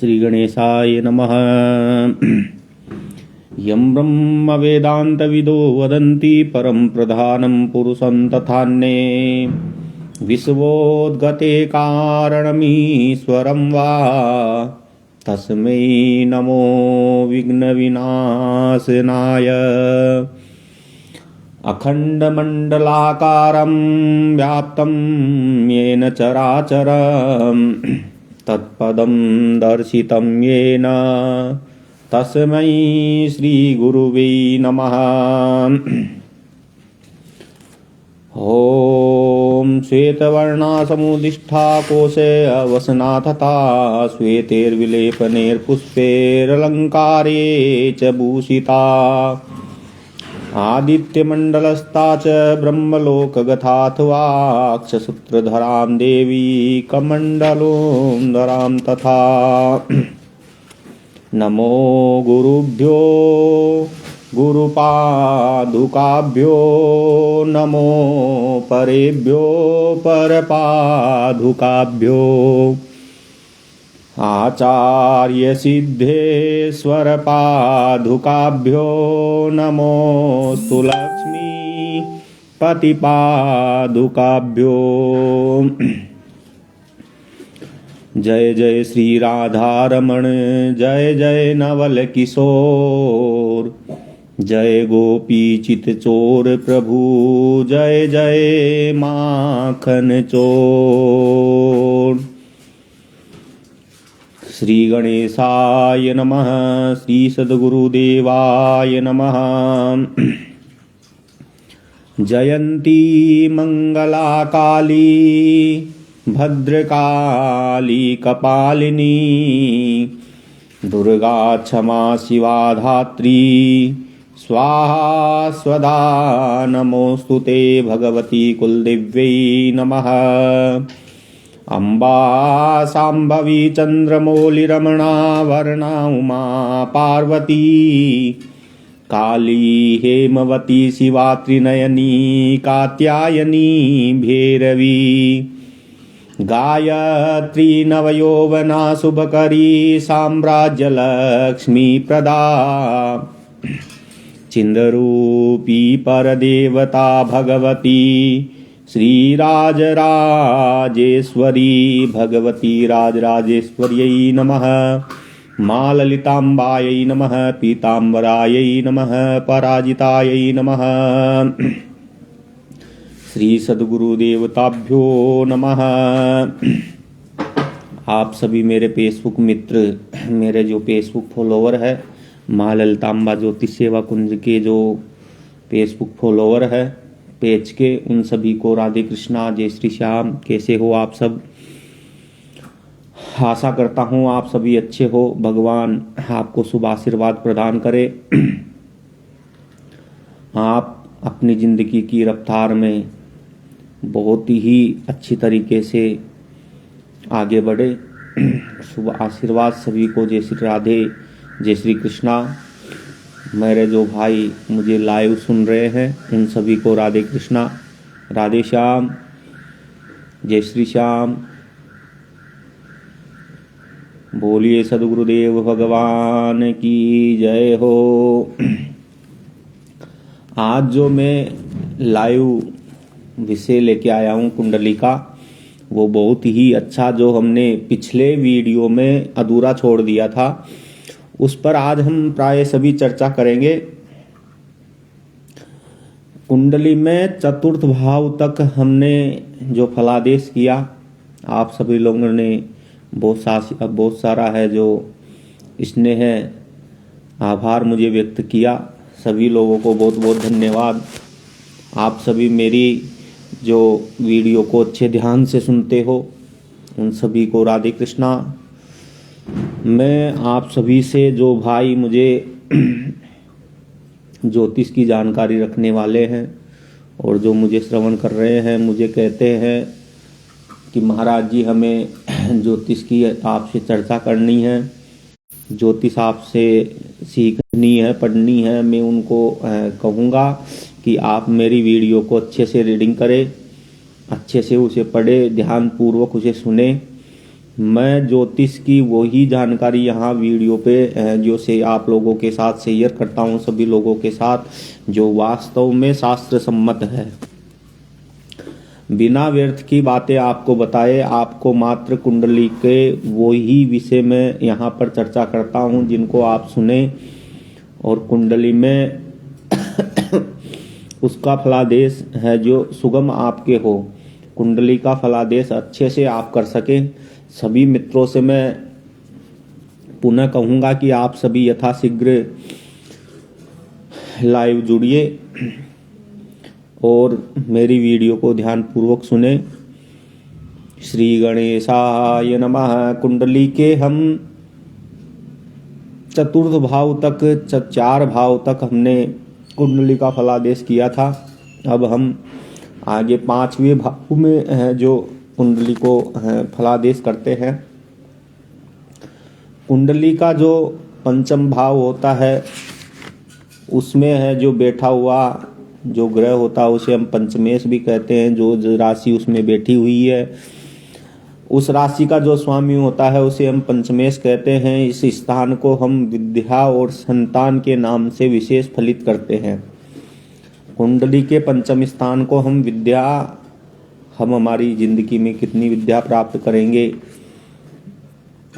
श्री गणेशाय नमः। यं ब्रह्म वेदांत विदो वदन्ति परं प्रधानं पुरुषं तथान्ये विश्वोद्गते कारणमीश्वरं वा तस्मै नमो विघ्नविनाशनाय। अखण्डमण्डलाकारं व्याप्तं येन चराचरं तत्पदं दर्शितं येन तस्मै श्रीगुरुवे नमः। ॐ श्वेतवर्णासमुदिष्ठा कोशे अवसना तथा श्वेतैर्विलेपनैर्पुष्पैरलङ्कारे च भूषिता आदित्यमण्डलस्था च ब्रह्मलोकगताथवाक्षसूत्रधरां देवी कमण्डलों धरां तथा। नमो गुरुभ्यो गुरुपादुकाभ्यो नमो परेभ्यो परपादुकाभ्यो आचार्य सिद्धेश्वर पादुकाभ्यो नमोस्तु लक्ष्मी पतिपादुकाभ्यो। जय जय श्री राधारमण जय जय नवल किशोर जय गोपी चित चोर प्रभु जय जय माखन चोर। श्री गणेशाय नमः। श्री सद्गुरुदेवाय नमः। जयंती मंगला काली भद्रकाली कपालिनी दुर्गा क्षमा शिवा धात्री स्वाहा स्वदा नमोस्तुते भगवती कुलदेव्यै नमः। अम्बा शाम्भवी चंद्रमौलिरमणा वर्णा उमा पार्वती काली हेमवती शिवा त्रिनयनी कात्यायनी भैरवी गायत्री नवयौवना शुभकरी साम्राज्य लक्ष्मी प्रदा चिंदरूपी परदेवता भगवती श्रीराजराजेश्वरी भगवती राजराजेश्वर्यै नमः। माँ ललिताम्बायै नमः। पीताम्बरायै नमः। पराजितायै नमः। श्री सद्गुरु देवताभ्यो नमः। आप सभी मेरे फेसबुक मित्र, मेरे जो फेसबुक फॉलोवर है, माँ ललिताम्बा ज्योतिष सेवा कुंज के जो फेसबुक फॉलोवर है पेज के, उन सभी को राधे कृष्णा, जय श्री श्याम। कैसे हो आप सब? आशा करता हूँ आप सभी अच्छे हो। भगवान आपको शुभ आशीर्वाद प्रदान करे। आप अपनी जिंदगी की रफ्तार में बहुत ही अच्छी तरीके से आगे बढ़े। शुभ आशीर्वाद सभी को। जय श्री राधे, जय श्री कृष्णा। मेरे जो भाई मुझे लाइव सुन रहे हैं उन सभी को राधे कृष्णा, राधे श्याम, जय श्री श्याम। बोलिए सद्गुरुदेव भगवान की जय हो। आज जो मैं लाइव विषय लेके आया हूँ कुंडली का, वो बहुत ही अच्छा, जो हमने पिछले वीडियो में अधूरा छोड़ दिया था, उस पर आज हम प्राय सभी चर्चा करेंगे। कुंडली में चतुर्थ भाव तक हमने जो फलादेश किया, आप सभी लोगों ने बहुत सारा है जो स्नेह आभार मुझे व्यक्त किया। सभी लोगों को बहुत बहुत धन्यवाद। आप सभी मेरी जो वीडियो को अच्छे ध्यान से सुनते हो, उन सभी को राधे कृष्णा। मैं आप सभी से, जो भाई मुझे ज्योतिष की जानकारी रखने वाले हैं और जो मुझे श्रवण कर रहे हैं, मुझे कहते हैं कि महाराज जी हमें ज्योतिष की आपसे चर्चा करनी है, ज्योतिष आपसे सीखनी है, पढ़नी है। मैं उनको कहूँगा कि आप मेरी वीडियो को अच्छे से रीडिंग करें, अच्छे से उसे पढ़े, ध्यान पूर्वक उसे सुने, मैं ज्योतिष की वही जानकारी यहाँ वीडियो पे जो से आप लोगों के साथ शेयर करता हूँ, सभी लोगों के साथ, जो वास्तव में शास्त्र सम्मत है। बिना व्यर्थ की बातें आपको बताए, आपको मात्र कुंडली के वही विषय में यहाँ पर चर्चा करता हूँ जिनको आप सुने और कुंडली में उसका फलादेश है जो सुगम आपके हो, कुंडली का फलादेश अच्छे से आप कर सके। सभी मित्रों से मैं पुनः कहूँगा कि आप सभी यथाशीघ्र लाइव जुड़िए और मेरी वीडियो को ध्यानपूर्वक सुने। श्री गणेशाय नमः। कुंडली के हम चतुर्थ भाव तक, 4 भाव तक हमने कुंडली का फलादेश किया था। अब हम आगे 5वें भाव में जो कुंडली को फलादेश करते हैं। कुंडली का जो पंचम भाव होता है उसमें है जो बैठा हुआ जो ग्रह होता है उसे हम पंचमेश भी कहते हैं। जो राशि उसमें बैठी हुई है उस राशि का जो स्वामी होता है उसे हम पंचमेश कहते हैं। इस स्थान को हम विद्या और संतान के नाम से विशेष फलित करते हैं। कुंडली के पंचम स्थान को हम विद्या, हम हमारी जिंदगी में कितनी विद्या प्राप्त करेंगे,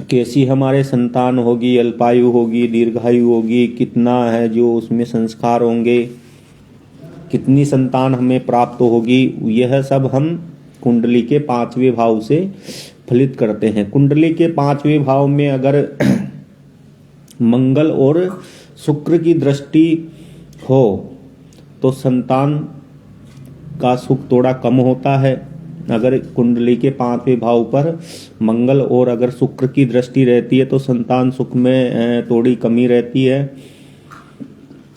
कैसी हमारे संतान होगी, अल्पायु होगी, दीर्घायु होगी, कितना है जो उसमें संस्कार होंगे, कितनी संतान हमें प्राप्त होगी, यह सब हम कुंडली के 5वें भाव से फलित करते हैं। कुंडली के 5वें भाव में अगर मंगल और शुक्र की दृष्टि हो तो संतान का सुख थोड़ा कम होता है। अगर कुंडली के 5वें भाव पर मंगल और अगर शुक्र की दृष्टि रहती है तो संतान सुख में थोड़ी कमी रहती है।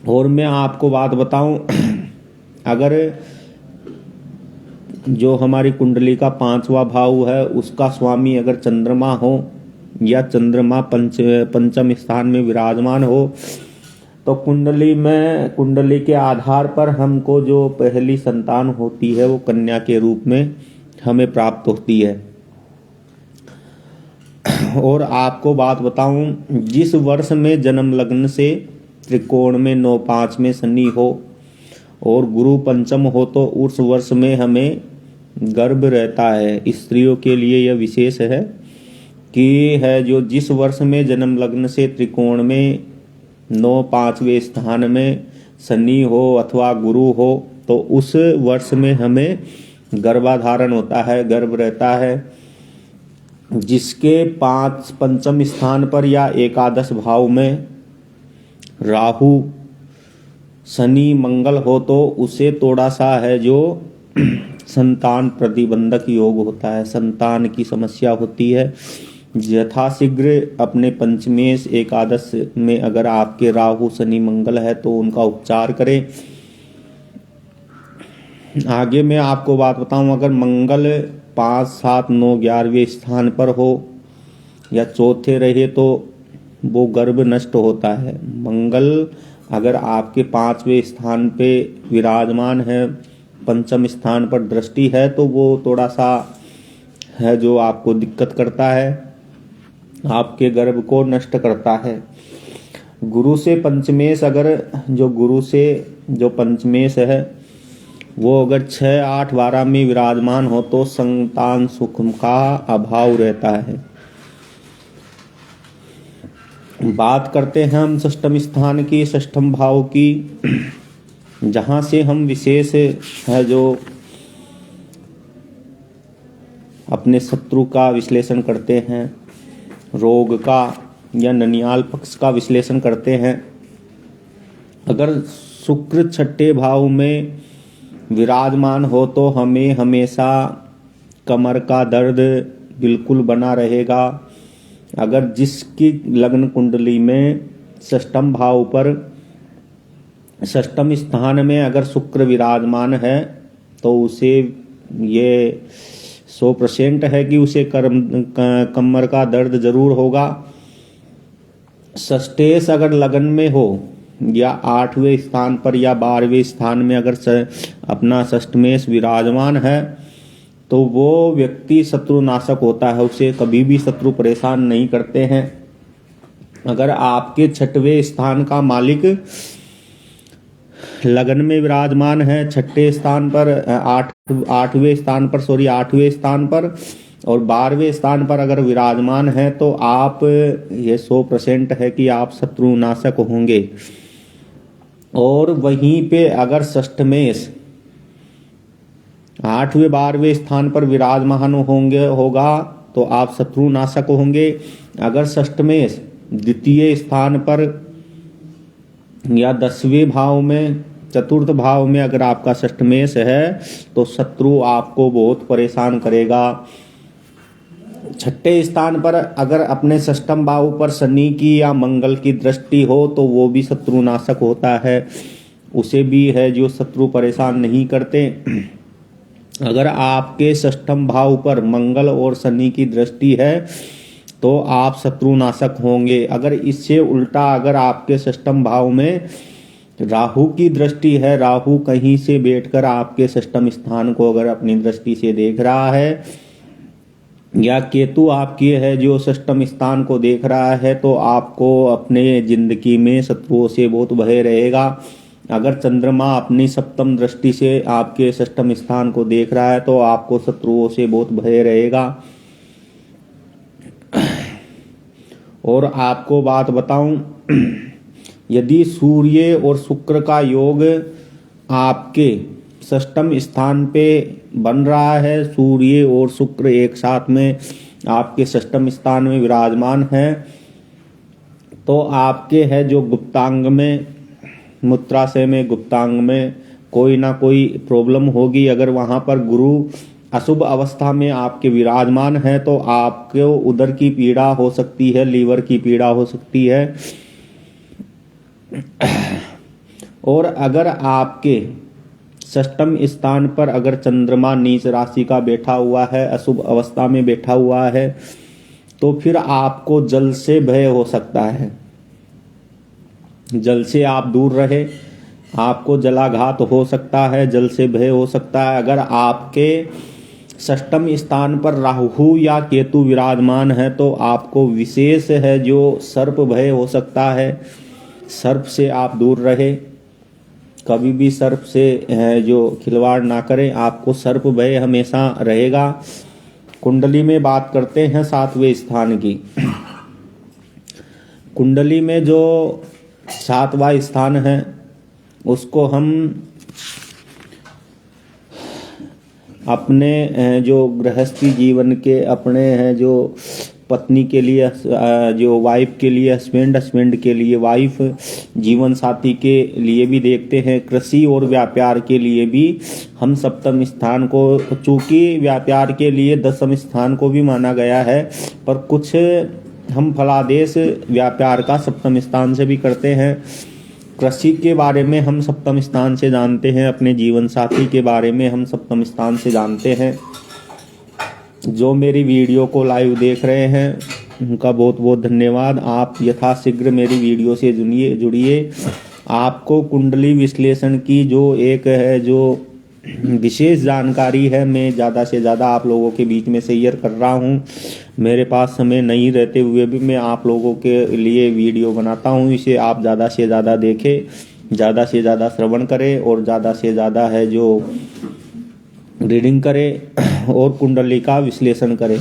और मैं आपको बात बताऊं, अगर जो हमारी कुंडली का 5वां भाव है उसका स्वामी अगर चंद्रमा हो या चंद्रमा पंचम स्थान में विराजमान हो तो कुंडली के आधार पर हमको जो पहली संतान होती है वो कन्या के रूप में हमें प्राप्त होती है। और आपको बात बताऊं, जिस वर्ष में जन्म लग्न से त्रिकोण में 9-5 में शनि हो और गुरु पंचम हो तो उस वर्ष में हमें गर्भ रहता है। स्त्रियों के लिए यह विशेष है कि है जो जिस वर्ष में जन्म लग्न से त्रिकोण में 9-5वें स्थान में शनि हो अथवा गुरु हो तो उस वर्ष में हमें गर्भाधारण होता है, गर्भ रहता है। जिसके पंचम स्थान पर या एकादश भाव में राहु, शनि, मंगल हो तो उसे थोड़ा सा है जो संतान प्रतिबंधक योग होता है, संतान की समस्या होती है। यथाशीघ्र अपने पंचमेश एकादश में अगर आपके राहु, शनि, मंगल है तो उनका उपचार करें। आगे मैं आपको बात बताऊं, अगर मंगल 5, 7, 9, 11वें स्थान पर हो या चौथे रहे तो वो गर्भ नष्ट होता है। मंगल अगर आपके 5वें स्थान पे विराजमान है, पंचम स्थान पर दृष्टि है तो वो थोड़ा सा है जो आपको दिक्कत करता है, आपके गर्भ को नष्ट करता है। गुरु से पंचमेश, अगर जो गुरु से जो पंचमेश है वो अगर 6, 8, 12 में विराजमान हो तो संतान सुख का अभाव रहता है। बात करते हैं हम षष्ठम स्थान की, षष्ठम भाव की, जहां से हम विशेष है जो अपने शत्रु का विश्लेषण करते हैं, रोग का या ननियाल पक्ष का विश्लेषण करते हैं। अगर शुक्र 6ठे भाव में विराजमान हो तो हमें हमेशा कमर का दर्द बिल्कुल बना रहेगा। अगर जिसकी लग्न कुंडली में षष्ठम भाव पर षष्ठम स्थान में अगर शुक्र विराजमान है तो उसे ये 100% है कि उसे कमर का दर्द जरूर होगा। षष्ठेश अगर लगन में हो या 8वें स्थान पर या 12वें स्थान में अगर अपना षष्ठमेश विराजमान है तो वो व्यक्ति शत्रुनाशक होता है, उसे कभी भी शत्रु परेशान नहीं करते हैं। अगर आपके 6वें स्थान का मालिक लगन में विराजमान है, 6ठे स्थान पर, 8वें स्थान पर और 12वें स्थान पर अगर विराजमान है, तो आप ये 100% है कि आप शत्रुनाशक होंगे। और वहीं पे अगर षष्ठमेश 8वें 12वें स्थान पर विराजमान होगा तो आप शत्रुनाशक होंगे। अगर षष्ठमेश द्वितीय स्थान पर या 10वें भाव में, चतुर्थ भाव में अगर आपका षष्ठमेश है, तो शत्रु आपको बहुत परेशान करेगा। 6ठे स्थान पर अगर अपने षष्ठम भाव पर शनि की या मंगल की दृष्टि हो, तो वो भी शत्रुनाशक होता है, उसे भी है जो शत्रु परेशान नहीं करते। अगर आपके षष्ठम भाव पर मंगल और शनि की दृष्टि है, तो आप शत्रुनाशक होंगे। अगर इससे उल्टा अगर आपके षष्ठम भाव में राहु की दृष्टि है, राहु कहीं से बैठकर आपके षष्ठम स्थान को अगर अपनी दृष्टि से देख रहा है, या केतु आपकी है जो षष्ठम स्थान को देख रहा है, तो आपको अपने जिंदगी में शत्रुओं से बहुत भय रहेगा। अगर चंद्रमा अपनी सप्तम दृष्टि से आपके षष्ठम स्थान को देख रहा है, तो आपको शत्रुओं से बहुत भय रहेगा। और आपको बात बताऊं, यदि सूर्य और शुक्र का योग आपके षष्ठम स्थान पे बन रहा है, सूर्य और शुक्र एक साथ में आपके षष्ठम स्थान में विराजमान है, तो आपके है जो गुप्तांग में, मूत्राशय में, गुप्तांग में कोई ना कोई प्रॉब्लम होगी। अगर वहां पर गुरु अशुभ अवस्था में आपके विराजमान है, तो आपको उदर की पीड़ा हो सकती है, लीवर की पीड़ा हो सकती है। और अगर आपके षष्ठम स्थान पर अगर चंद्रमा नीच राशि का बैठा हुआ है, अशुभ अवस्था में बैठा हुआ है, तो फिर आपको जल से भय हो सकता है। जल से आप दूर रहे, आपको जलाघात हो सकता है, जल से भय हो सकता है। अगर आपके षष्ठम स्थान पर राहु या केतु विराजमान है, तो आपको विशेष है जो सर्प भय हो सकता है। सर्प से आप दूर रहे, कभी भी सर्प से है जो खिलवाड़ ना करें, आपको सर्प भय हमेशा रहेगा। कुंडली में बात करते हैं 7वें स्थान की। कुंडली में जो 7वां स्थान है, उसको हम अपने जो गृहस्थी जीवन के, अपने हैं जो पत्नी के लिए, जो वाइफ के लिए हस्बैंड, हस्बैंड के लिए वाइफ, जीवन साथी के लिए भी देखते हैं। कृषि और व्यापार के लिए भी हम सप्तम स्थान को, चूंकि व्यापार के लिए 10वें स्थान को भी माना गया है, पर कुछ हम फलादेश व्यापार का सप्तम स्थान से भी करते हैं। कृषि के बारे में हम सप्तम स्थान से जानते हैं, अपने जीवन साथी के बारे में हम सप्तम स्थान से जानते हैं। जो मेरी वीडियो को लाइव देख रहे हैं, उनका बहुत बहुत धन्यवाद। आप यथाशीघ्र मेरी वीडियो से जुड़िए। आपको कुंडली विश्लेषण की जो एक है जो विशेष जानकारी है, मैं ज़्यादा से ज़्यादा आप लोगों के बीच में शेयर कर रहा हूँ। मेरे पास समय नहीं रहते हुए भी मैं आप लोगों के लिए वीडियो बनाता हूँ। इसे आप ज़्यादा से ज़्यादा देखें, ज़्यादा से ज़्यादा श्रवण करें और ज़्यादा से ज़्यादा है जो रीडिंग करें और कुंडली का विश्लेषण करें।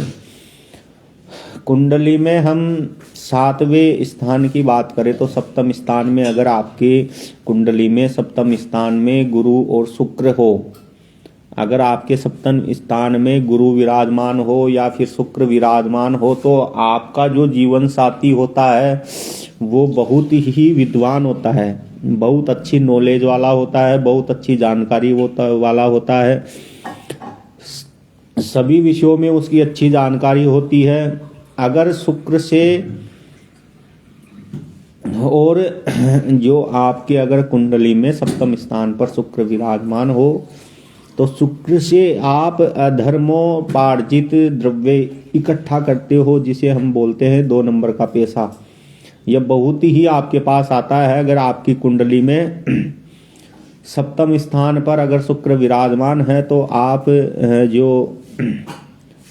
कुंडली में हम 7वें स्थान की बात करें तो सप्तम स्थान में, अगर आपके कुंडली में सप्तम स्थान में गुरु और शुक्र हो, अगर आपके सप्तम स्थान में गुरु विराजमान हो या फिर शुक्र विराजमान हो, तो आपका जो जीवन साथी होता है वो बहुत ही विद्वान होता है, बहुत अच्छी नॉलेज वाला होता है, बहुत अच्छी जानकारी वाला होता है। सभी विषयों में उसकी अच्छी जानकारी होती है। अगर शुक्र से और जो आपके अगर कुंडली में सप्तम स्थान पर शुक्र विराजमान हो, तो शुक्र से आप अधर्मोपार्जित द्रव्य इकट्ठा करते हो, जिसे हम बोलते हैं 2 नंबर का पैसा। यह बहुत ही आपके पास आता है। अगर आपकी कुंडली में सप्तम स्थान पर अगर शुक्र विराजमान है तो आप जो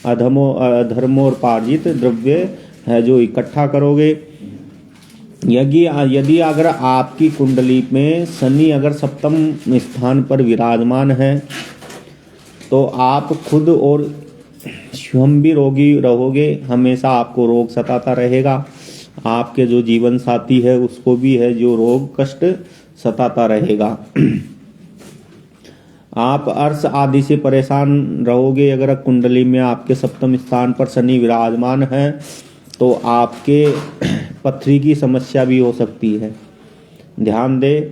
अधर्मोपार्जित द्रव्य है जो इकट्ठा करोगे। यदि अगर आपकी कुंडली में शनि अगर सप्तम स्थान पर विराजमान है तो आप खुद और स्वयं भी रोगी रहोगे, हमेशा आपको रोग सताता रहेगा। आपके जो जीवन साथी है उसको भी है जो रोग कष्ट सताता रहेगा। आप अर्श आदि से परेशान रहोगे। अगर कुंडली में आपके सप्तम स्थान पर शनि विराजमान है तो आपके पथरी की समस्या भी हो सकती है। ध्यान दें,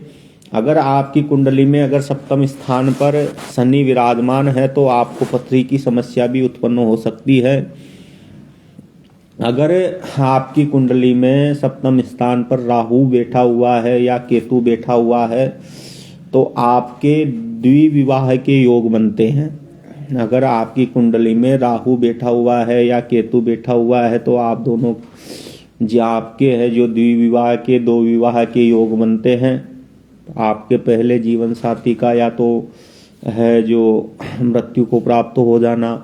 अगर आपकी कुंडली में अगर सप्तम स्थान पर शनि विराजमान है तो आपको पथरी की समस्या भी उत्पन्न हो सकती है। अगर आपकी कुंडली में सप्तम स्थान पर राहु बैठा हुआ है या केतु बैठा हुआ है तो आपके द्विविवाह के योग बनते हैं। अगर आपकी कुंडली में राहु बैठा हुआ है या केतु बैठा हुआ है तो आप दोनों जो आपके है जो द्विविवाह के दो विवाह के योग बनते हैं। आपके पहले जीवन साथी का या तो है जो मृत्यु को प्राप्त हो जाना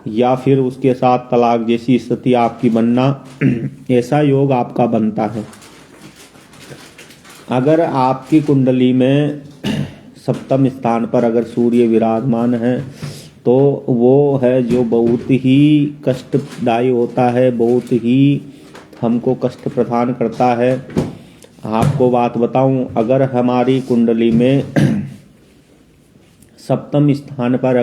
या फिर उसके साथ तलाक जैसी स्थिति आपकी बनना, ऐसा योग आपका बनता है। अगर आपकी कुंडली में सप्तम स्थान पर अगर सूर्य विराजमान है तो वो है जो बहुत ही कष्टदायी होता है, बहुत ही हमको कष्ट प्रदान करता है। आपको बात बताऊं, अगर हमारी कुंडली में सप्तम स्थान पर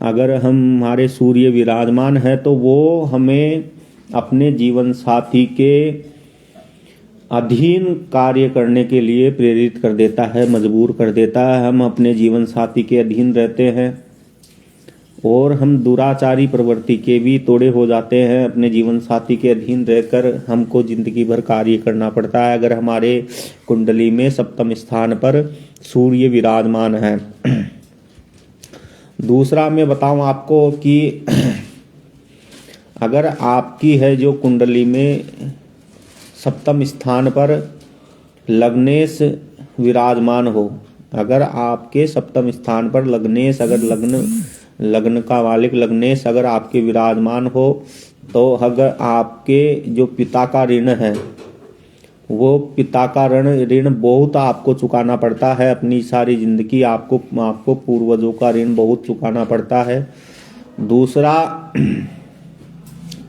अगर हमारे सूर्य विराजमान है तो वो हमें अपने जीवन साथी के अधीन कार्य करने के लिए प्रेरित कर देता है, मजबूर कर देता है। हम अपने जीवन साथी के अधीन रहते हैं और हम दुराचारी प्रवृत्ति के भी तोड़े हो जाते हैं। अपने जीवन साथी के अधीन रहकर हमको जिंदगी भर कार्य करना पड़ता है अगर हमारे कुंडली में सप्तम स्थान पर सूर्य विराजमान है। दूसरा मैं बताऊं आपको कि अगर आपकी है जो कुंडली में सप्तम स्थान पर लग्नेश विराजमान हो, अगर आपके सप्तम स्थान पर लग्नेश अगर लग्न का मालिक लग्नेश अगर आपके विराजमान हो तो अगर आपके जो पिता का ऋण है वो पिता का ऋण बहुत आपको चुकाना पड़ता है। अपनी सारी जिंदगी आपको पूर्वजों का ऋण बहुत चुकाना पड़ता है। दूसरा,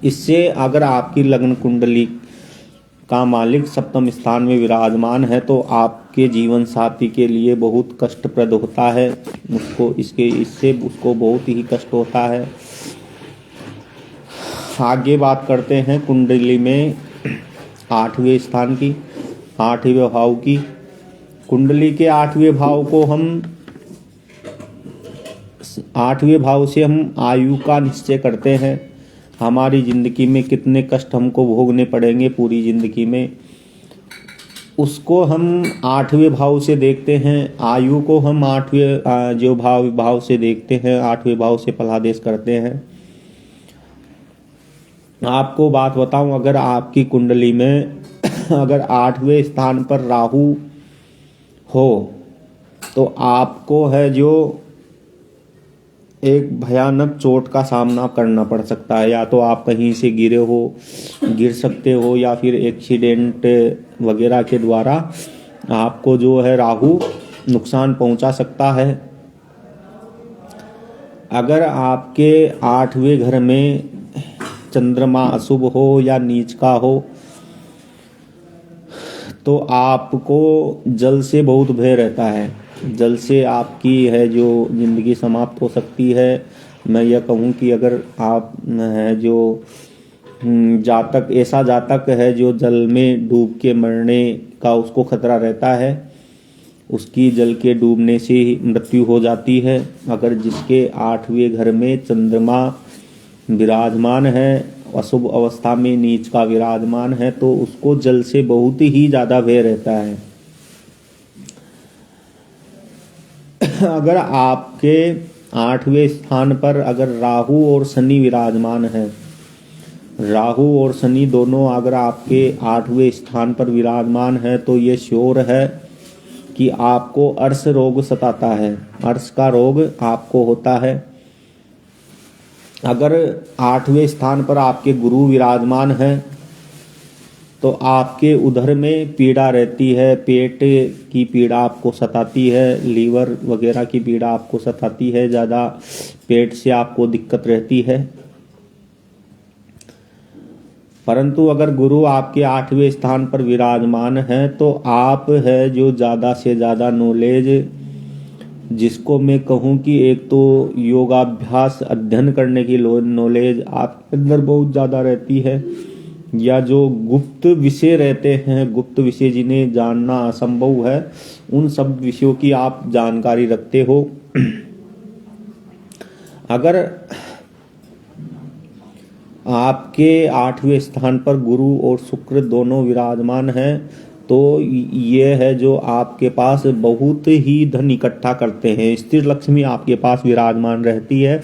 इससे अगर आपकी लग्न कुंडली का मालिक सप्तम स्थान में विराजमान है तो आपके जीवन साथी के लिए बहुत कष्टप्रद होता है, इससे उसको बहुत ही कष्ट होता है। आगे बात करते हैं कुंडली में 8वें स्थान की, 8वें भाव की। कुंडली के 8वें भाव को हम 8वें भाव से हम आयु का निश्चय करते हैं। हमारी जिंदगी में कितने कष्ट हमको भोगने पड़ेंगे पूरी जिंदगी में, उसको हम 8वें भाव से देखते हैं। आयु को हम 8वें जो भाव से देखते हैं, 8वें भाव से फलादेश करते हैं। आपको बात बताऊं, अगर आपकी कुंडली में अगर 8वें स्थान पर राहु हो तो आपको है जो एक भयानक चोट का सामना करना पड़ सकता है। या तो आप कहीं से गिर सकते हो या फिर एक्सीडेंट वगैरह के द्वारा आपको जो है राहु नुकसान पहुंचा सकता है। अगर आपके 8वें घर में चंद्रमा अशुभ हो या नीच का हो तो आपको जल से बहुत भय रहता है। जल से आपकी है जो जिंदगी समाप्त हो सकती है। मैं यह कहूँ कि अगर आप है जो ऐसा जातक है जो जल में डूब के मरने का उसको खतरा रहता है, उसकी जल के डूबने से ही मृत्यु हो जाती है। अगर जिसके 8वें घर में चंद्रमा विराजमान है, अशुभ अवस्था में नीच का विराजमान है, तो उसको जल से बहुत ही ज्यादा भय रहता है। अगर आपके 8वें स्थान पर अगर राहु और शनि विराजमान है, राहु और शनि दोनों अगर आपके 8वें स्थान पर विराजमान है तो ये श्योर है कि आपको अर्श रोग सताता है, अर्श का रोग आपको होता है। अगर 8वें स्थान पर आपके गुरु विराजमान हैं तो आपके उदर में पीड़ा रहती है, पेट की पीड़ा आपको सताती है, लीवर वगैरह की पीड़ा आपको सताती है, ज़्यादा पेट से आपको दिक्कत रहती है। परंतु अगर गुरु आपके 8वें स्थान पर विराजमान है तो आप है जो ज़्यादा से ज़्यादा नॉलेज, जिसको मैं कहूँ कि एक तो योगाभ्यास अध्ययन करने की नॉलेज आपके अंदर बहुत ज़्यादा रहती है, या जो गुप्त विषय रहते हैं, गुप्त विषय जिन्हें जानना असंभव है, उन सब विषयों की आप जानकारी रखते हो। अगर आपके 8वें स्थान पर गुरु और शुक्र दोनों विराजमान हैं तो ये है जो आपके पास बहुत ही धन इकट्ठा करते हैं, स्थिर लक्ष्मी आपके पास विराजमान रहती है।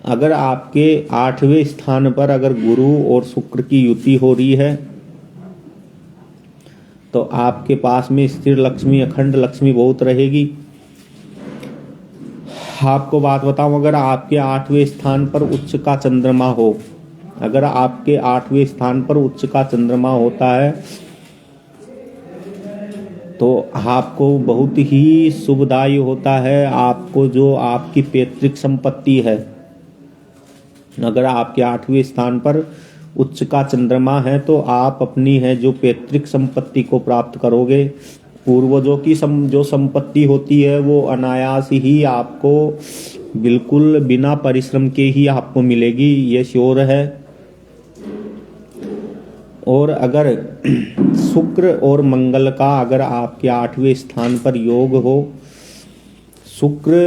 अगर आपके 8वें स्थान पर अगर गुरु और शुक्र की युति हो रही है तो आपके पास में स्थिर लक्ष्मी, अखंड लक्ष्मी बहुत रहेगी। आपको बात बताऊं, अगर आपके 8वें स्थान पर उच्च का चंद्रमा हो, अगर आपके 8वें स्थान पर उच्च का चंद्रमा होता है तो आपको बहुत ही शुभदायी होता है। आपको जो आपकी पैतृक संपत्ति है, अगर आपके 8वें स्थान पर उच्च का चंद्रमा है तो आप अपनी है जो पैतृक संपत्ति को प्राप्त करोगे। पूर्वजों की जो संपत्ति होती है वो अनायास ही आपको बिल्कुल बिना परिश्रम के ही आपको मिलेगी, ये श्योर है। और अगर शुक्र और मंगल का अगर आपके 8वें स्थान पर योग हो, शुक्र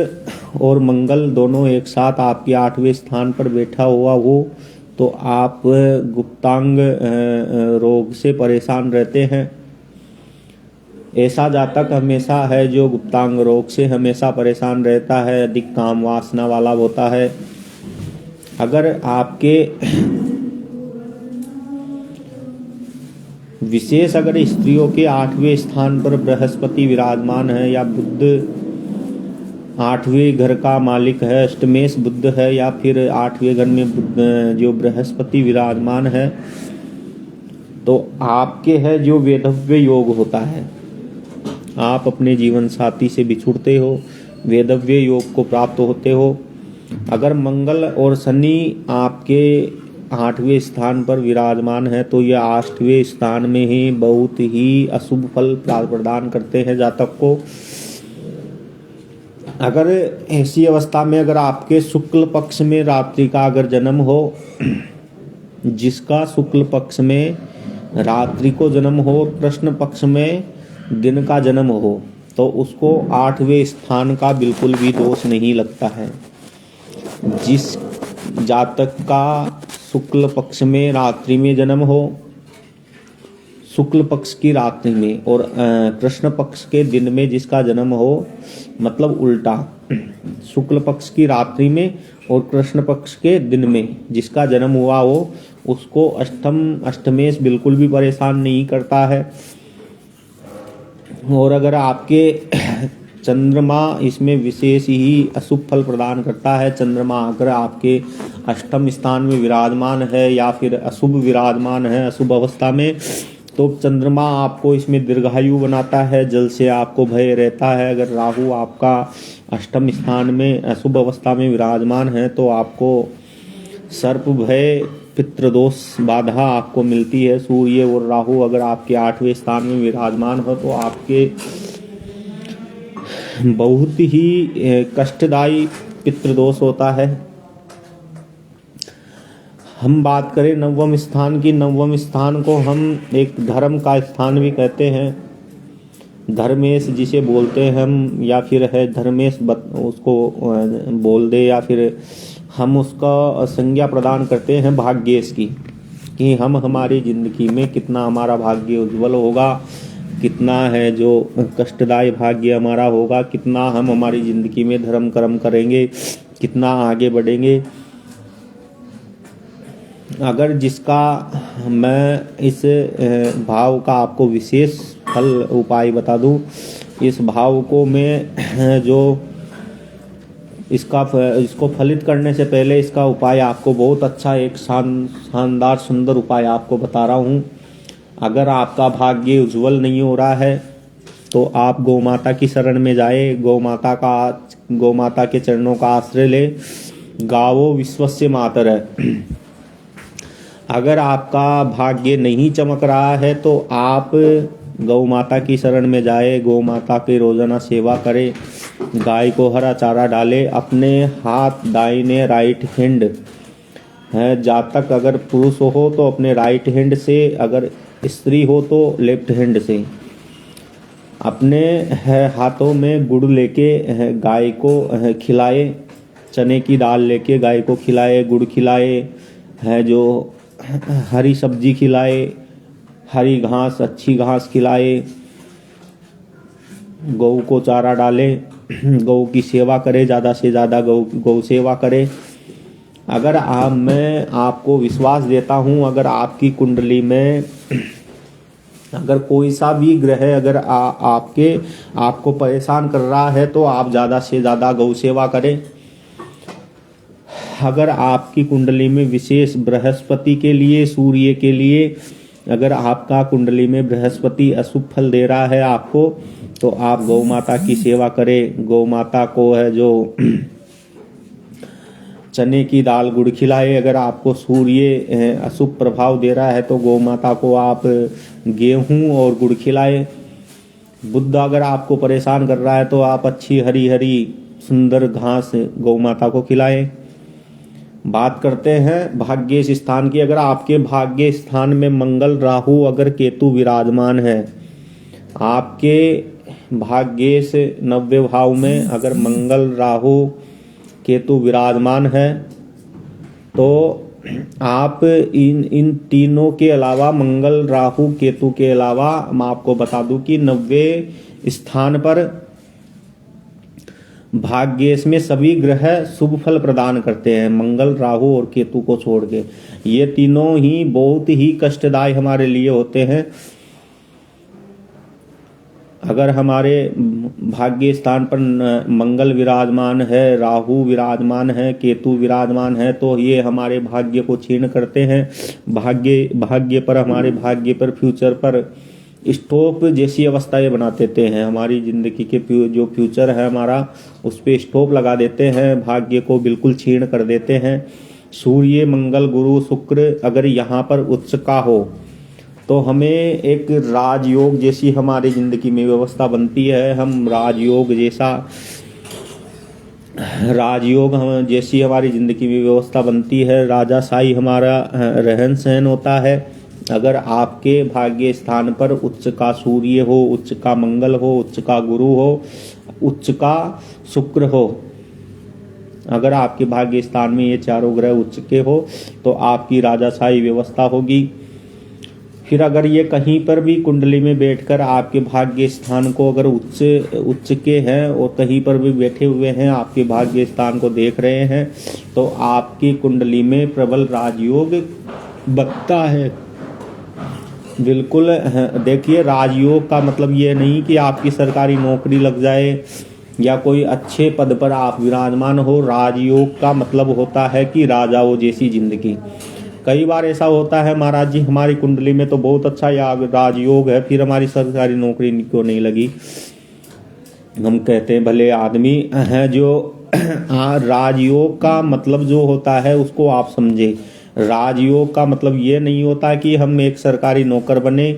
और मंगल दोनों एक साथ आपके 8वें स्थान पर बैठा हुआ हो तो आप गुप्तांग रोग से परेशान रहते हैं। ऐसा जातक हमेशा है जो गुप्तांग रोग से हमेशा परेशान रहता है, अधिक काम वासना वाला होता है। अगर आपके विशेष अगर स्त्रियों के 8वें स्थान पर बृहस्पति विराजमान है या बुध 8वें घर का मालिक है, अष्टमेश बुध है, या फिर 8वें घर में जो बृहस्पति विराजमान है तो आपके है जो वेधव्य योग होता है, आप अपने जीवन साथी से बिछुड़ते हो, वेधव्य योग को प्राप्त होते हो। अगर मंगल और शनि आपके 8वें स्थान पर विराजमान है तो यह 8वें स्थान में ही बहुत ही अशुभ फल प्रदान करते हैं जातक को। अगर ऐसी अवस्था में अगर आपके शुक्ल पक्ष में रात्रि का अगर जन्म हो, जिसका शुक्ल पक्ष में रात्रि को जन्म हो, कृष्ण पक्ष में दिन का जन्म हो, तो उसको 8वें स्थान का बिल्कुल भी दोष नहीं लगता है। जिस जातक का शुक्ल पक्ष में रात्रि में जन्म हो, शुक्ल पक्ष की रात्रि में और कृष्ण पक्ष के दिन में जिसका जन्म हो, मतलब उल्टा, शुक्ल पक्ष की रात्रि में और कृष्ण पक्ष के दिन में जिसका जन्म हुआ हो, उसको अष्टमेश बिल्कुल भी परेशान नहीं करता है। और अगर आपके चंद्रमा इसमें विशेष ही अशुभ फल प्रदान करता है। चंद्रमा अगर आपके अष्टम स्थान में विराजमान है या फिर अशुभ विराजमान है अशुभ अवस्था में, तो चंद्रमा आपको इसमें दीर्घायु बनाता है, जल से आपको भय रहता है। अगर राहु आपका अष्टम स्थान में अशुभ अवस्था में विराजमान है तो आपको सर्प भय, पितृदोष बाधा आपको मिलती है। सूर्य और राहु अगर आपके 8वें स्थान में विराजमान हो तो आपके बहुत ही कष्टदायी पितृदोष होता है। हम बात करें नवम स्थान की, नवम स्थान को हम एक धर्म का स्थान भी कहते हैं, धर्मेश जिसे बोलते हैं हम, या फिर है धर्मेश उसको बोल दे, या फिर हम उसका संज्ञा प्रदान करते हैं भाग्येश की, कि हम हमारी जिंदगी में कितना हमारा भाग्य उज्जवल होगा, कितना है जो कष्टदायी भाग्य हमारा होगा, कितना हम हमारी जिंदगी में धर्म कर्म करेंगे, कितना आगे बढ़ेंगे। अगर जिसका मैं इस भाव का आपको विशेष फल उपाय बता दूं, इस भाव को मैं जो इसको फलित करने से पहले इसका उपाय आपको बहुत अच्छा एक शानदार सुंदर उपाय आपको बता रहा हूँ। अगर आपका भाग्य उज्जवल नहीं हो रहा है तो आप गौ माता की शरण में जाए, गौ माता के चरणों का आश्रय ले। गावो विश्वस्य मातरः। अगर आपका भाग्य नहीं चमक रहा है तो आप गौ माता की शरण में जाए, गौ माता की रोजाना सेवा करे, गाय को हरा चारा डाले, अपने हाथ दाहिने राइट हैंड है, जातक अगर पुरुष हो तो अपने राइट हैंड से, अगर स्त्री हो तो लेफ्ट हैंड से, अपने हाथों में गुड़ लेके गाय को खिलाए, चने की दाल लेके गाय को खिलाए, गुड़ खिलाए, है जो हरी सब्जी खिलाए, हरी घास अच्छी घास खिलाए, गौ को चारा डाले, गौ की सेवा करे, ज़्यादा से ज़्यादा गौ सेवा करे। अगर मैं आपको विश्वास देता हूँ, अगर आपकी कुंडली में अगर कोई सा भी ग्रह अगर आपको परेशान कर रहा है तो आप ज़्यादा से ज़्यादा गौ सेवा करें। अगर आपकी कुंडली में विशेष बृहस्पति के लिए, सूर्य के लिए, अगर आपका कुंडली में बृहस्पति अशुभ फल दे रहा है आपको, तो आप गौ माता की सेवा करें। गौ माता को है जो चने की दाल गुड़ खिलाए। अगर आपको सूर्य अशुभ प्रभाव दे रहा है तो गौ माता को आप गेहूं और गुड़ खिलाए। बुध अगर आपको परेशान कर रहा है तो आप अच्छी हरी हरी सुंदर घास गौ माता को खिलाएं। बात करते हैं भाग्य स्थान की। अगर आपके भाग्य स्थान में मंगल, राहु, अगर केतु विराजमान है, आपके भाग्य से 90 भाव में अगर मंगल, राहु, केतु विराजमान है तो आप इन तीनों के अलावा, मंगल, राहु, केतु के अलावा मैं आपको बता दूं कि 90 स्थान पर भाग्य में सभी ग्रह शुभ फल प्रदान करते हैं, मंगल, राहु और केतु को छोड़ के। ये तीनों ही बहुत ही कष्टदायी हमारे लिए होते हैं। अगर हमारे भाग्य स्थान पर मंगल विराजमान है, राहु विराजमान है, केतु विराजमान है, तो ये हमारे भाग्य को क्षीण करते हैं। भाग्य पर, हमारे भाग्य पर, फ्यूचर पर स्टॉप जैसी अवस्थाएं बना देते हैं। हमारी जिंदगी के जो फ्यूचर है हमारा, उस पर स्टॉप लगा देते हैं, भाग्य को बिल्कुल क्षीण कर देते हैं। सूर्य, मंगल, गुरु, शुक्र अगर यहाँ पर उच्च का हो तो हमें एक राजयोग जैसी हमारी जिंदगी में व्यवस्था बनती है। हम राजयोग जैसी हमारी जिंदगी में व्यवस्था बनती है। राजाशाही हमारा रहन सहन होता है। अगर आपके भाग्य स्थान पर उच्च का सूर्य हो, उच्च का मंगल हो, उच्च का गुरु हो, उच्च का शुक्र हो, अगर आपके भाग्य स्थान में ये चारों ग्रह उच्च के हो तो आपकी राजाशाही व्यवस्था होगी। फिर अगर ये कहीं पर भी कुंडली में बैठकर आपके भाग्य स्थान को अगर उच्च के हैं और कहीं पर भी बैठे हुए हैं, आपके भाग्य स्थान को देख रहे हैं, तो आपकी कुंडली में प्रबल राजयोग बनता है। बिल्कुल देखिए, राजयोग का मतलब ये नहीं कि आपकी सरकारी नौकरी लग जाए या कोई अच्छे पद पर आप विराजमान हो। राजयोग का मतलब होता है कि राजाओं जैसी जिंदगी। कई बार ऐसा होता है, महाराज जी हमारी कुंडली में तो बहुत अच्छा राजयोग है, फिर हमारी सरकारी नौकरी क्यों नहीं लगी। हम कहते हैं भले आदमी हैं जो राजयोग का मतलब जो होता है उसको आप समझे। राजयोग का मतलब ये नहीं होता कि हम एक सरकारी नौकर बने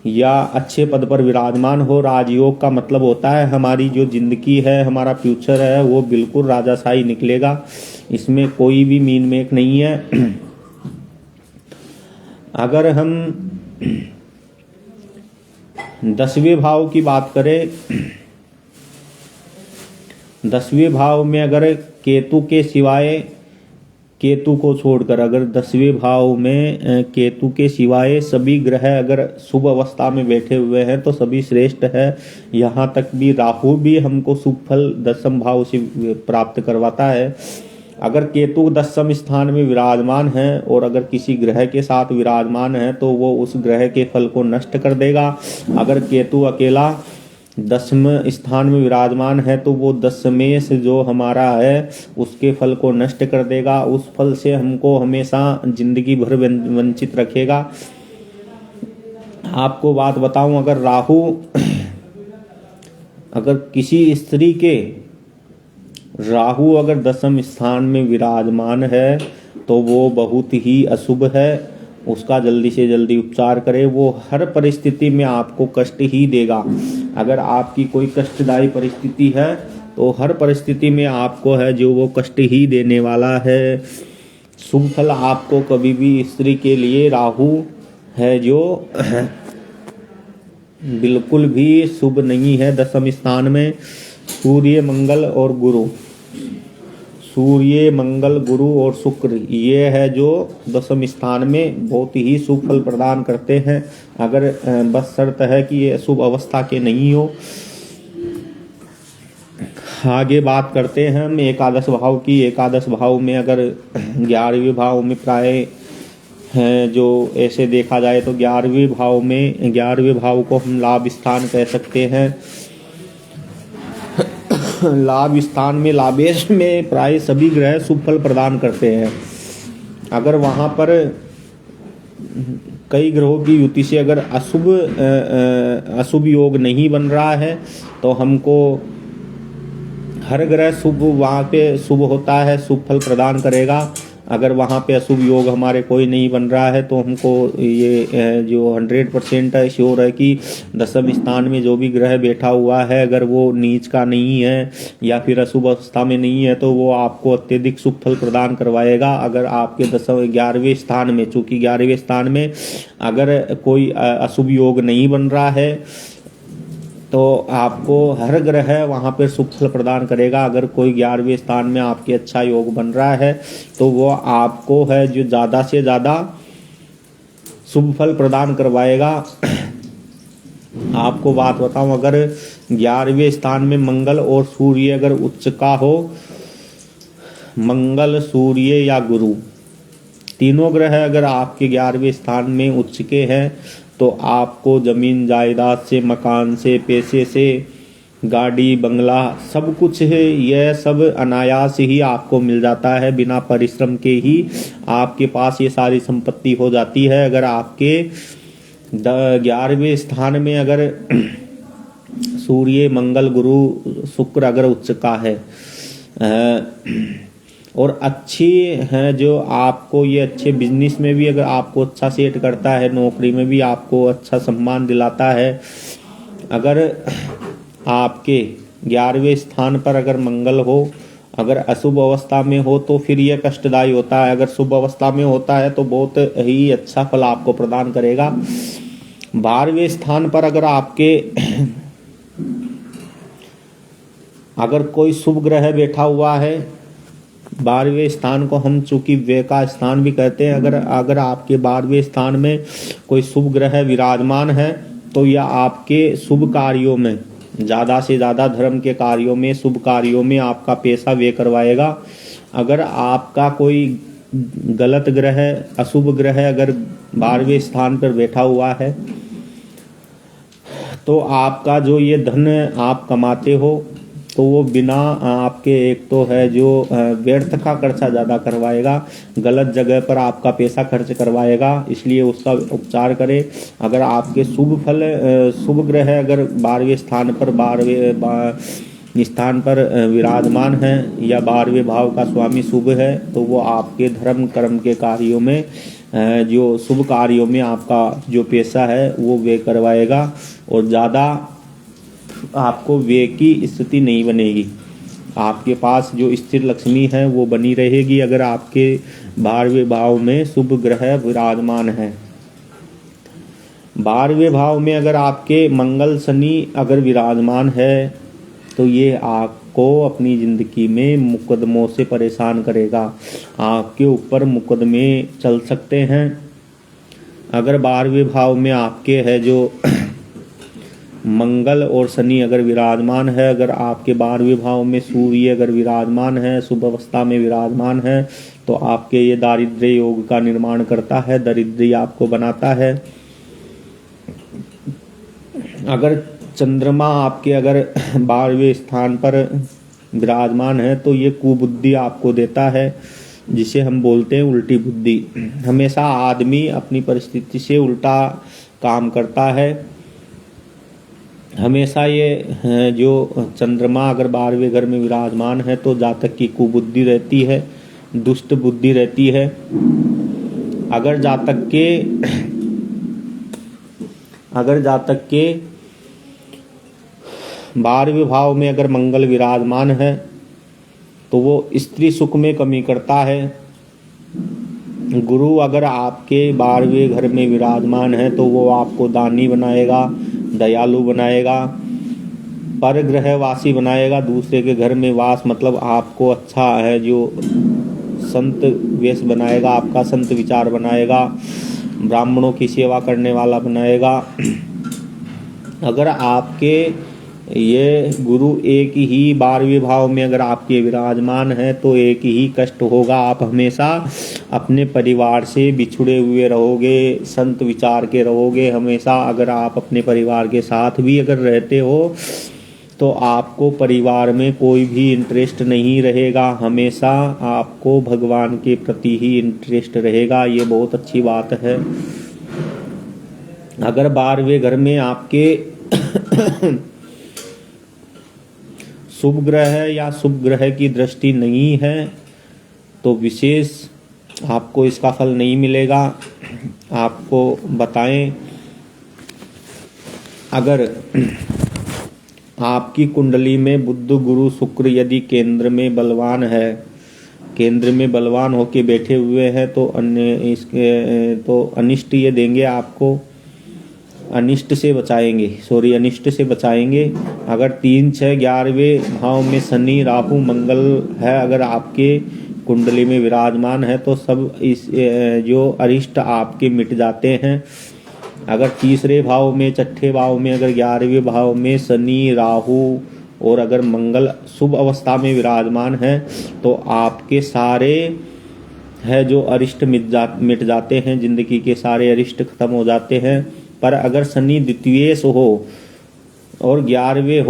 या अच्छे पद पर विराजमान हो। राजयोग का मतलब होता है हमारी जो जिंदगी है, हमारा फ्यूचर है, वो बिल्कुल राजाशाही निकलेगा। इसमें कोई भी मीन मेक नहीं है। अगर हम 10वें भाव की बात करें, 10वें भाव में अगर केतु के सिवाय, केतु को छोड़कर अगर 10वें भाव में केतु के सिवाय सभी ग्रह अगर शुभ अवस्था में बैठे हुए हैं तो सभी श्रेष्ठ है। यहाँ तक भी राहु भी हमको शुभ फल 10वें भाव से प्राप्त करवाता है। अगर केतु 10वें स्थान में विराजमान है और अगर किसी ग्रह के साथ विराजमान है तो वो उस ग्रह के फल को नष्ट कर देगा। अगर केतु अकेला 10वें स्थान में विराजमान है तो वो 10वें से जो हमारा है उसके फल को नष्ट कर देगा, उस फल से हमको हमेशा जिंदगी भर वंचित रखेगा। आपको बात बताऊं, अगर राहु अगर किसी स्त्री के राहु अगर 10वें स्थान में विराजमान है तो वो बहुत ही अशुभ है। उसका जल्दी से जल्दी उपचार करें, वो हर परिस्थिति में आपको कष्ट ही देगा। अगर आपकी कोई कष्टदायी परिस्थिति है तो हर परिस्थिति में आपको है जो वो कष्ट ही देने वाला है। शुभ फल आपको कभी भी स्त्री के लिए राहु है जो बिल्कुल भी शुभ नहीं है। 10वें स्थान में सूर्य मंगल और गुरु, सूर्य मंगल गुरु और शुक्र, ये है जो 10वें स्थान में बहुत ही शुभ फल प्रदान करते हैं। अगर बस शर्त है कि ये शुभ अवस्था के नहीं हो। आगे बात करते हैं हम एकादश भाव की। एकादश भाव में अगर 11वें भाव में प्राय हैं जो ऐसे देखा जाए तो 11वें भाव को हम लाभ स्थान कह सकते हैं। लाभ स्थान में लाभेश में प्राय सभी ग्रह शुभ फल प्रदान करते हैं। अगर वहां पर कई ग्रहों की युति से अगर अशुभ योग नहीं बन रहा है तो हमको हर ग्रह शुभ वहाँ पे शुभ होता है, शुभ फल प्रदान करेगा। अगर वहाँ पे अशुभ योग हमारे कोई नहीं बन रहा है तो हमको ये जो 100% श्योर है कि 10वें स्थान में जो भी ग्रह बैठा हुआ है अगर वो नीच का नहीं है या फिर अशुभ अवस्था में नहीं है तो वो आपको अत्यधिक शुभ फल प्रदान करवाएगा। अगर आपके 11वें स्थान में, चूंकि 11वें स्थान में अगर कोई अशुभ योग नहीं बन रहा है तो आपको हर ग्रह वहाँ पर शुभ फल प्रदान करेगा। अगर कोई 11वें स्थान में आपके अच्छा योग बन रहा है तो वो आपको है जो ज़्यादा से ज़्यादा शुभ फल प्रदान करवाएगा। आपको बात बताऊं, अगर 11वें स्थान में मंगल और सूर्य अगर उच्च का हो, मंगल सूर्य या गुरु तीनों ग्रह अगर आपके 11वें स्थान में उच्च के हैं तो आपको जमीन जायदाद से, मकान से, पैसे से, गाड़ी बंगला सब कुछ है, यह सब अनायास ही आपको मिल जाता है। बिना परिश्रम के ही आपके पास ये सारी संपत्ति हो जाती है। अगर आपके 11वें स्थान में अगर सूर्य मंगल गुरु शुक्र अगर उच्च का है और अच्छी है जो आपको ये अच्छे बिजनेस में भी अगर आपको अच्छा सेट करता है, नौकरी में भी आपको अच्छा सम्मान दिलाता है। अगर आपके 11वें स्थान पर अगर मंगल हो, अगर अशुभ अवस्था में हो तो फिर यह कष्टदायी होता है। अगर शुभ अवस्था में होता है तो बहुत ही अच्छा फल आपको प्रदान करेगा। 12वें स्थान पर अगर आपके अगर कोई शुभ ग्रह बैठा हुआ है, 12वें स्थान को हम चूंकि व्यय का स्थान भी कहते हैं, अगर आपके 12वें स्थान में कोई शुभ ग्रह विराजमान है तो यह आपके शुभ कार्यों में, ज़्यादा से ज़्यादा धर्म के कार्यों में, शुभ कार्यों में आपका पैसा व्यय करवाएगा। अगर आपका कोई गलत ग्रह, अशुभ ग्रह अगर 12वें स्थान पर बैठा हुआ है तो आपका जो ये धन आप कमाते हो तो वो बिना आपके एक तो है जो व्यर्थ का खर्चा ज़्यादा करवाएगा, गलत जगह पर आपका पैसा खर्च करवाएगा, इसलिए उसका उपचार करें। अगर आपके शुभ ग्रह अगर 12वें स्थान पर 12वें स्थान पर विराजमान है या 12वें भाव का स्वामी शुभ है तो वो आपके धर्म कर्म के कार्यों में, जो शुभ कार्यों में आपका जो पैसा है वो व्यय करवाएगा और ज़्यादा आपको व्यय की स्थिति नहीं बनेगी। आपके पास जो स्थिर लक्ष्मी है वो बनी रहेगी अगर आपके 12वें भाव में शुभ ग्रह विराजमान है। 12वें भाव में अगर आपके मंगल शनि अगर विराजमान है तो ये आपको अपनी जिंदगी में मुकदमों से परेशान करेगा, आपके ऊपर मुकदमे चल सकते हैं। अगर 12वें भाव में आपके है जो मंगल और शनि अगर विराजमान है, अगर आपके 12वें भाव में सूर्य अगर विराजमान है, शुभ अवस्था में विराजमान है तो आपके ये दारिद्र्य योग का निर्माण करता है, दरिद्री आपको बनाता है। अगर चंद्रमा आपके अगर 12वें स्थान पर विराजमान है तो ये कुबुद्धि आपको देता है, जिसे हम बोलते हैं उल्टी बुद्धि। हमेशा आदमी अपनी परिस्थिति से उल्टा काम करता है। हमेशा ये जो चंद्रमा अगर 12वें घर में विराजमान है तो जातक की कुबुद्धि रहती है, दुष्ट बुद्धि रहती है। अगर जातक के 12वें भाव में अगर मंगल विराजमान है तो वो स्त्री सुख में कमी करता है। गुरु अगर आपके 12वें घर में विराजमान है तो वो आपको दानी बनाएगा, दयालु बनाएगा, परग्रहवासी बनाएगा। दूसरे के घर में वास मतलब आपको अच्छा है जो संत वेश बनाएगा, आपका संत विचार बनाएगा, ब्राह्मणों की सेवा करने वाला बनाएगा। अगर आपके ये गुरु एक ही 12वें भाव में अगर आपके विराजमान है तो एक ही कष्ट होगा। आप हमेशा अपने परिवार से बिछुड़े हुए रहोगे, संत विचार के रहोगे। हमेशा अगर आप अपने परिवार के साथ भी अगर रहते हो तो आपको परिवार में कोई भी इंटरेस्ट नहीं रहेगा। हमेशा आपको भगवान के प्रति ही इंटरेस्ट रहेगा। ये बहुत अच्छी बात है। अगर 12वें घर में आपके शुभ ग्रह या शुभ ग्रह की दृष्टि नहीं है तो विशेष आपको इसका फल नहीं मिलेगा। आपको बताएं, अगर आपकी कुंडली में बुध गुरु शुक्र यदि केंद्र में बलवान है, केंद्र में बलवान होके बैठे हुए हैं तो अनिष्ट ये देंगे आपको, अनिष्ट से बचाएंगे। अगर 3, 6, 11वें भाव में शनि राहु मंगल है अगर आपके कुंडली में विराजमान है तो सब इस जो अरिष्ट आपके मिट जाते हैं। अगर 3रे भाव में, 6ठे भाव में, अगर 11वें भाव में शनि राहु और अगर मंगल शुभ अवस्था में विराजमान है तो आपके सारे है जो अरिष्ट मिट जाते हैं, जिंदगी के सारे अरिष्ट खत्म हो जाते हैं। पर अगर शनि द्वितीयेश हो और 11वें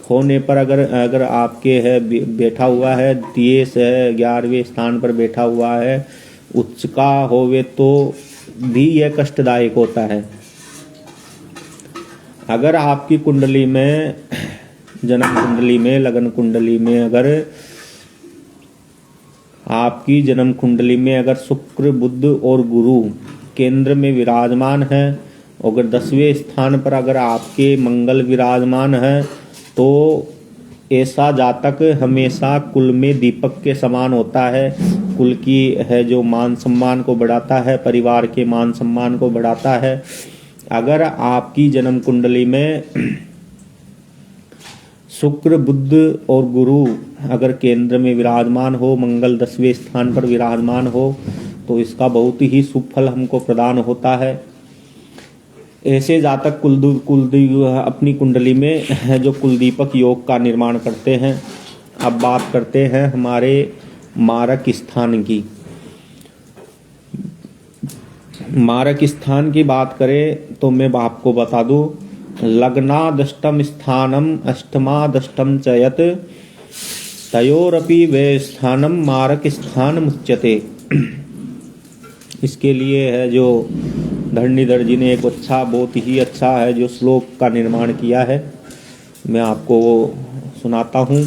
होने पर अगर आपके है बैठा हुआ है, द्वितीयेश है, 11वें स्थान पर बैठा हुआ है, उच्च का होवे तो भी यह कष्टदायक होता है। अगर आपकी कुंडली में, जन्म कुंडली में, लगन कुंडली में, अगर आपकी जन्म कुंडली में अगर शुक्र बुध और गुरु केंद्र में विराजमान है, अगर 10वें स्थान पर अगर आपके मंगल विराजमान है तो ऐसा जातक हमेशा कुल में दीपक के समान होता है। कुल की है जो मान सम्मान को बढ़ाता है, परिवार के मान सम्मान को बढ़ाता है। अगर आपकी जन्म कुंडली में शुक्र बुध और गुरु अगर केंद्र में विराजमान हो, मंगल 10वें स्थान पर विराजमान हो तो इसका बहुत ही शुभ फल हमको प्रदान होता है। ऐसे जातक अपनी कुंडली में जो कुलदीपक योग का निर्माण करते हैं। अब बात करते हैं हमारे मारक स्थान की। मारक स्थान की बात करें तो मैं आपको बता दूं, लग्नादष्टम स्थानम अष्टमादष्टम च यत् तयोरपि वे स्थानम मारक स्थान मुच्यते। इसके लिए है जो धरणीधर जी ने एक बहुत ही अच्छा है जो श्लोक का निर्माण किया है, मैं आपको वो सुनाता हूँ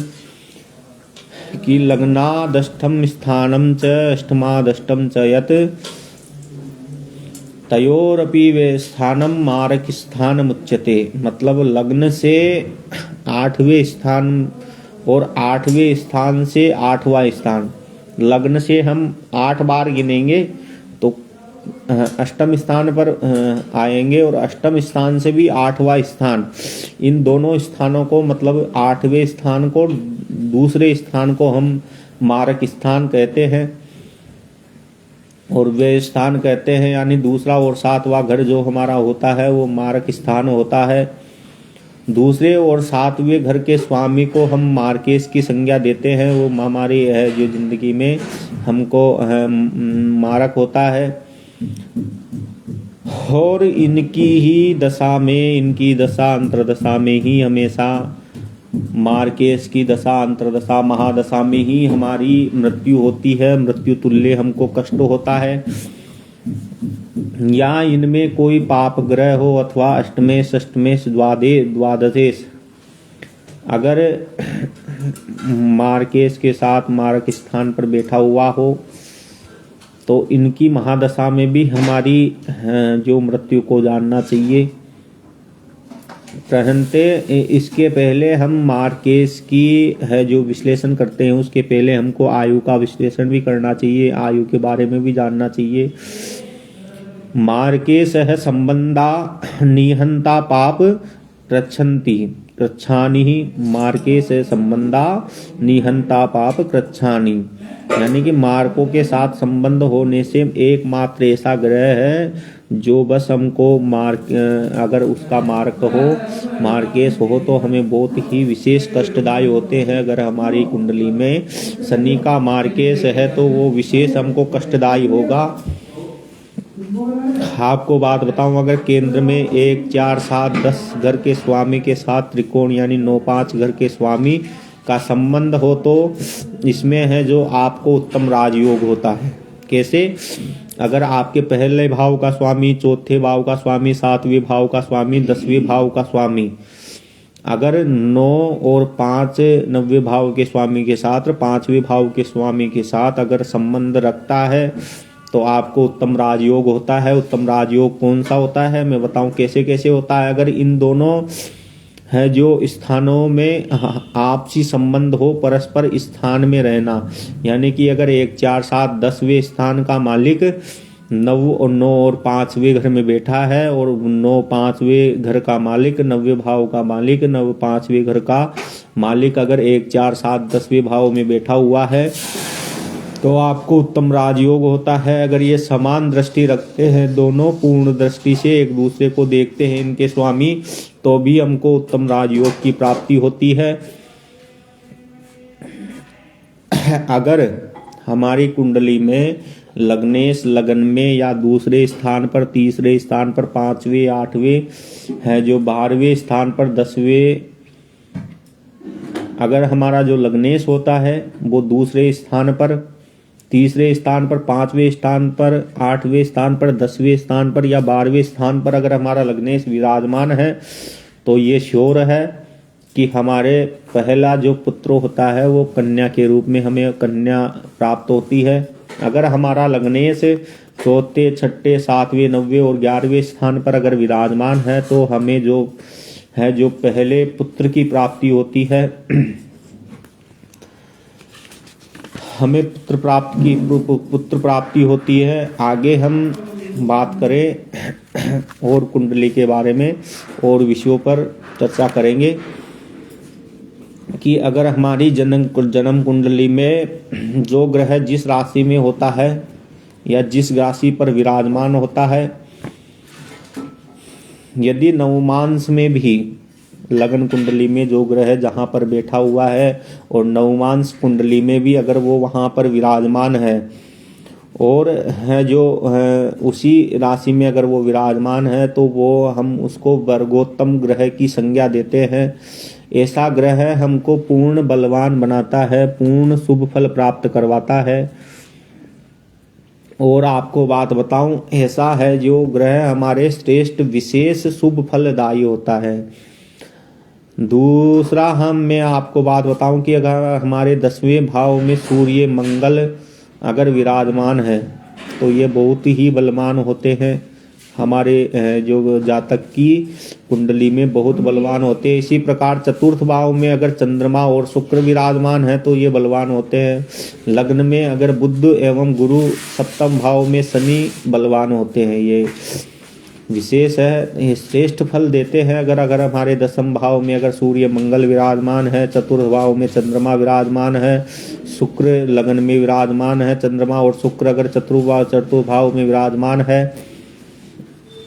कि लग्नादष्टम स्थानम च अष्टमादष्टम च यत् तयोरपि वे स्थानम मारक स्थान मुच्यते। मतलब लग्न से 8वें स्थान और 8वें स्थान से 8वां स्थान, लग्न से हम 8 बार गिनेंगे तो अष्टम स्थान पर आएंगे और अष्टम स्थान से भी 8वां स्थान, इन दोनों स्थानों को मतलब 8वें स्थान को, दूसरे स्थान को हम मारक स्थान कहते हैं और वे स्थान कहते हैं, यानी दूसरा और 7वां घर जो हमारा होता है वो मारक स्थान होता है। दूसरे और 7वें घर के स्वामी को हम मार्केश की संज्ञा देते हैं, वो हमारी है जो जिंदगी में हमको मारक होता है। और इनकी ही दशा में, इनकी दशा अंतरदशा में ही हमेशा, मार्केश की दशा अंतरदशा महादशा में ही हमारी मृत्यु होती है, मृत्यु तुल्य हमको कष्ट होता है। या इनमें कोई पाप ग्रह हो अथवा अष्टमेश षष्टमेश द्वादशेश अगर मार्केश के साथ मार्क स्थान पर बैठा हुआ हो तो इनकी महादशा में भी हमारी जो मृत्यु को जानना चाहिए। प्रहनते इसके पहले हम मार्केश की है जो विश्लेषण करते हैं, उसके पहले हमको आयु का विश्लेषण भी करना चाहिए, आयु के बारे में भी जानना चाहिए। मार्केश है संबंधा निहंता पाप कृच्छन्ति कृच्छानि, मार्केश है संबंधा निहंता पाप कृच्छानि, यानी कि मार्कों के साथ संबंध होने से एकमात्र ऐसा ग्रह है जो बस हमको अगर उसका मार्क हो, मार्केश हो तो हमें बहुत ही विशेष कष्टदायी होते हैं। अगर हमारी कुंडली में शनि का मार्केश है तो वो विशेष हमको कष्टदायी होगा। आपको बात बताऊं, अगर केंद्र में 1, 4, 7, 10 घर के स्वामी के साथ त्रिकोण यानी 9, 5 घर के स्वामी का संबंध हो तो इसमें है जो आपको उत्तम राजयोग होता है। कैसे? अगर आपके पहले भाव का स्वामी, चौथे भाव का स्वामी, 7वें भाव का स्वामी, 10वें भाव का स्वामी अगर 9 और 5 9वें भाव के स्वामी के साथ, 5वें भाव के स्वामी के साथ अगर संबंध रखता है तो आपको उत्तम राजयोग होता है। उत्तम राजयोग कौन सा होता है मैं बताऊं कैसे कैसे होता है। अगर इन दोनों है जो स्थानों में आपसी संबंध हो, परस्पर स्थान में रहना, यानी कि अगर 1, 4, 7, 10वें स्थान का मालिक 9 और 5वें घर में बैठा है और 9, 5वें घर का मालिक 9वें भाव का मालिक 9, 5वें घर का मालिक अगर 1, 4, 7, 10वें भाव में बैठा हुआ है तो आपको उत्तम राजयोग होता है। अगर ये समान दृष्टि रखते हैं, दोनों पूर्ण दृष्टि से एक दूसरे को देखते हैं इनके स्वामी, तो भी हमको उत्तम राजयोग की प्राप्ति होती है। अगर हमारी कुंडली में लग्नेश लगन में या दूसरे स्थान पर, तीसरे स्थान पर, 5वें 8वें है जो 12वें स्थान पर, 10वें, अगर हमारा जो लग्नेश होता है वो दूसरे स्थान पर, तीसरे स्थान पर, 5वें स्थान पर, 8वें स्थान पर, 10वें स्थान पर या 12वें स्थान पर अगर हमारा लग्नेश विराजमान है तो ये श्योर है कि हमारे पहला जो पुत्र होता है वो कन्या के रूप में हमें कन्या प्राप्त होती है। अगर हमारा लग्नेश चौथे, छठे, 7वें, 9वें और 11वें स्थान पर अगर विराजमान है तो हमें जो पहले पुत्र की प्राप्ति होती है, हमें पुत्र प्राप्ति होती है। आगे हम बात करें और कुंडली के बारे में और विषयों पर चर्चा करेंगे कि अगर हमारी जन्म कुंडली में जो ग्रह जिस राशि में होता है या जिस राशि पर विराजमान होता है, यदि नवमांश में भी लगन कुंडली में जो ग्रह जहाँ पर बैठा हुआ है और नवमांश कुंडली में भी अगर वो वहाँ पर विराजमान है और है जो है उसी राशि में अगर वो विराजमान है तो वो हम उसको वर्गोत्तम ग्रह की संज्ञा देते हैं। ऐसा ग्रह हमको पूर्ण बलवान बनाता है, पूर्ण शुभ फल प्राप्त करवाता है। और आपको बात बताऊं, ऐसा है जो ग्रह हमारे श्रेष्ठ विशेष शुभ फलदायी होता है। दूसरा मैं आपको बात बताऊं कि अगर हमारे 10वें भाव में सूर्य मंगल अगर विराजमान है तो ये बहुत ही बलवान होते हैं, हमारे जो जातक की कुंडली में बहुत बलवान होते हैं। इसी प्रकार चतुर्थ भाव में अगर चंद्रमा और शुक्र विराजमान है तो ये बलवान होते हैं। लग्न में अगर बुध एवं गुरु, सप्तम भाव में शनि बलवान होते हैं। ये विशेष है, ये श्रेष्ठ फल देते हैं। अगर हमारे 10वें भाव में अगर सूर्य मंगल विराजमान है, चतुर्थ भाव में चंद्रमा विराजमान है, शुक्र लगन में विराजमान है, चंद्रमा और शुक्र अगर चतुर्थ भाव में विराजमान है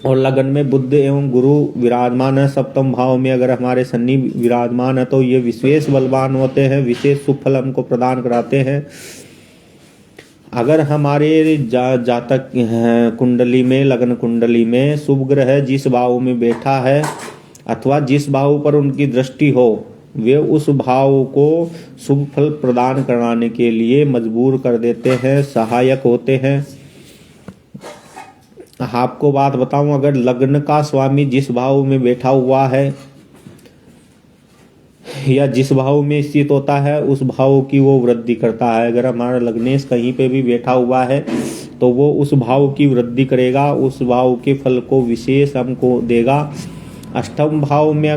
और लगन में बुध एवं गुरु विराजमान है, सप्तम भाव में अगर हमारे शनि विराजमान है तो ये विशेष बलवान होते हैं, विशेष शुभ फल हमको प्रदान कराते हैं। अगर हमारे जातक कुंडली में, लग्न कुंडली में शुभ ग्रह जिस भाव में बैठा है अथवा जिस भाव पर उनकी दृष्टि हो, वे उस भाव को शुभ फल प्रदान कराने के लिए मजबूर कर देते हैं, सहायक होते हैं। आपको बात बताऊं, अगर लग्न का स्वामी जिस भाव में बैठा हुआ है या जिस भाव में स्थित होता है, उस भाव की वो वृद्धि करता है। अगर हमारा लग्नेश कहीं पे भी बैठा हुआ है तो वो उस भाव की वृद्धि करेगा, उस भाव के फल को विशेष हमको देगा। अष्टम भाव में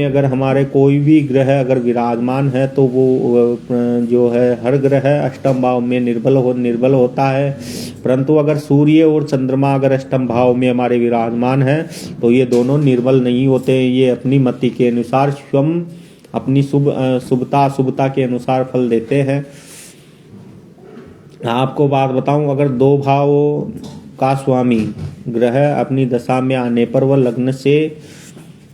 अगर हमारे कोई भी ग्रह अगर विराजमान है तो वो जो है हर ग्रह अष्टम भाव में निर्बल होता है। परंतु अगर सूर्य और चंद्रमा अगर अष्टम भाव में हमारे विराजमान है तो ये दोनों निर्बल नहीं होते। ये अपनी मति के अनुसार स्वयं अपनी शुभता के अनुसार फल देते हैं। आपको बात बताऊं, अगर दो भावों का स्वामी ग्रह अपनी दशा में आने पर वह लग्न से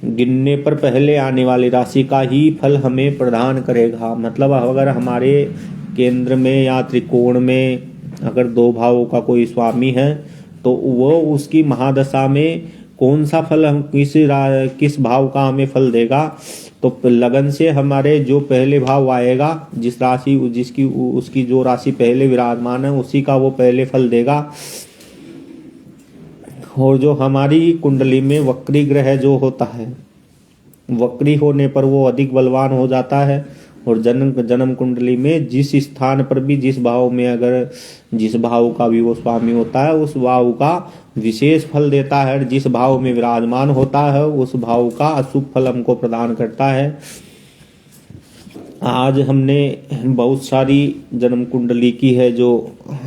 गिनने पर पहले आने वाली राशि का ही फल हमें प्रदान करेगा। मतलब अगर हमारे केंद्र में या त्रिकोण में अगर दो भावों का कोई स्वामी है तो वो उसकी महादशा में कौन सा फल हम किस भाव का हमें फल देगा, तो लगन से हमारे जो पहले भाव आएगा, जिस राशि उसकी जो राशि पहले विराजमान है उसी का वो पहले फल देगा। और जो हमारी कुंडली में वक्री ग्रह जो होता है, वक्री होने पर वो अधिक बलवान हो जाता है। और जन्म कुंडली में जिस स्थान पर भी जिस भाव में अगर जिस भाव का भी वो स्वामी होता है उस भाव का विशेष फल देता है। जिस भाव में विराजमान होता है उस भाव का अशुभ फल हमको प्रदान करता है। आज हमने बहुत सारी जन्म कुंडली की है जो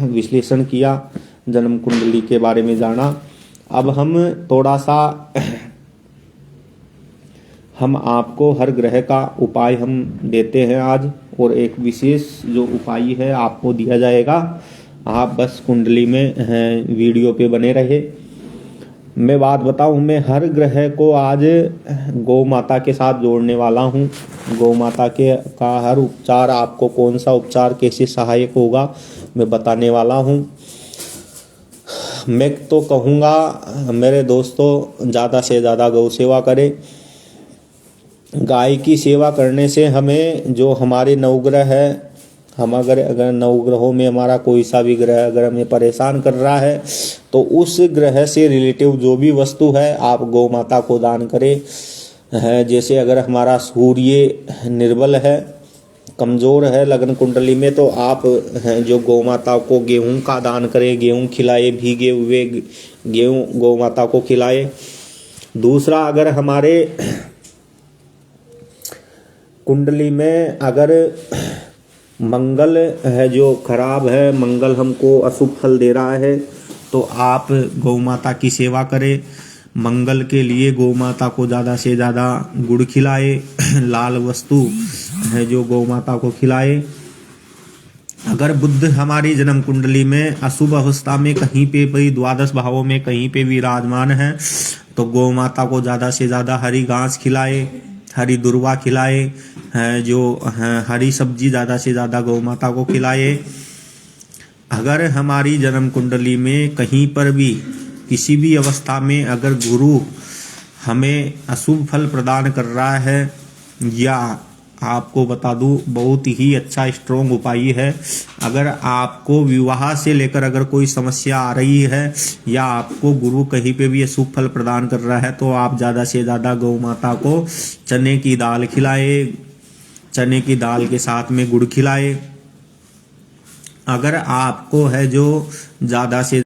विश्लेषण किया, जन्म कुंडली के बारे में जाना। अब हम थोड़ा सा हम आपको हर ग्रह का उपाय हम देते हैं आज, और एक विशेष जो उपाय है आपको दिया जाएगा। आप बस कुंडली में वीडियो पे बने रहे। मैं बात बताऊं, मैं हर ग्रह को आज गौ माता के साथ जोड़ने वाला हूं। गौ माता का हर उपचार, आपको कौन सा उपचार कैसे सहायक होगा मैं बताने वाला हूं। मैं तो कहूँगा मेरे दोस्तों, ज़्यादा से ज़्यादा गौ सेवा करें। गाय की सेवा करने से हमें जो हमारे नवग्रह है, हम अगर नवग्रहों में हमारा कोई सा भी ग्रह अगर हमें परेशान कर रहा है तो उस ग्रह से रिलेटिव जो भी वस्तु है आप गौ माता को दान करें। जैसे अगर हमारा सूर्य निर्बल है, कमज़ोर है लग्न कुंडली में, तो आप जो गौ माता को गेहूं का दान करें, गेहूं खिलाए, भीगे हुए गेहूं गौ माता को खिलाए। दूसरा, अगर हमारे कुंडली में अगर मंगल है जो खराब है, मंगल हमको अशुभ फल दे रहा है, तो आप गौ माता की सेवा करें। मंगल के लिए गौ माता को ज़्यादा से ज़्यादा गुड़ खिलाए, लाल वस्तु है जो गौ माता को खिलाए। अगर बुध हमारी जन्म कुंडली में अशुभ अवस्था में कहीं पे भी द्वादश भावों में कहीं पे भी विराजमान है तो गौ माता को ज़्यादा से ज़्यादा हरी घास खिलाए, हरी दुर्वा खिलाए, जो हरी सब्जी ज़्यादा से ज़्यादा गौ माता को खिलाए। अगर हमारी जन्म कुंडली में कहीं पर भी किसी भी अवस्था में अगर गुरु हमें अशुभ फल प्रदान कर रहा है, या आपको बता दूं बहुत ही अच्छा स्ट्रॉन्ग उपाय है, अगर आपको विवाह से लेकर अगर कोई समस्या आ रही है या आपको गुरु कहीं पे भी अशुभ फल प्रदान कर रहा है, तो आप ज़्यादा से ज़्यादा गौ माता को चने की दाल खिलाए, चने की दाल के साथ में गुड़ खिलाए। अगर आपको है जो ज़्यादा से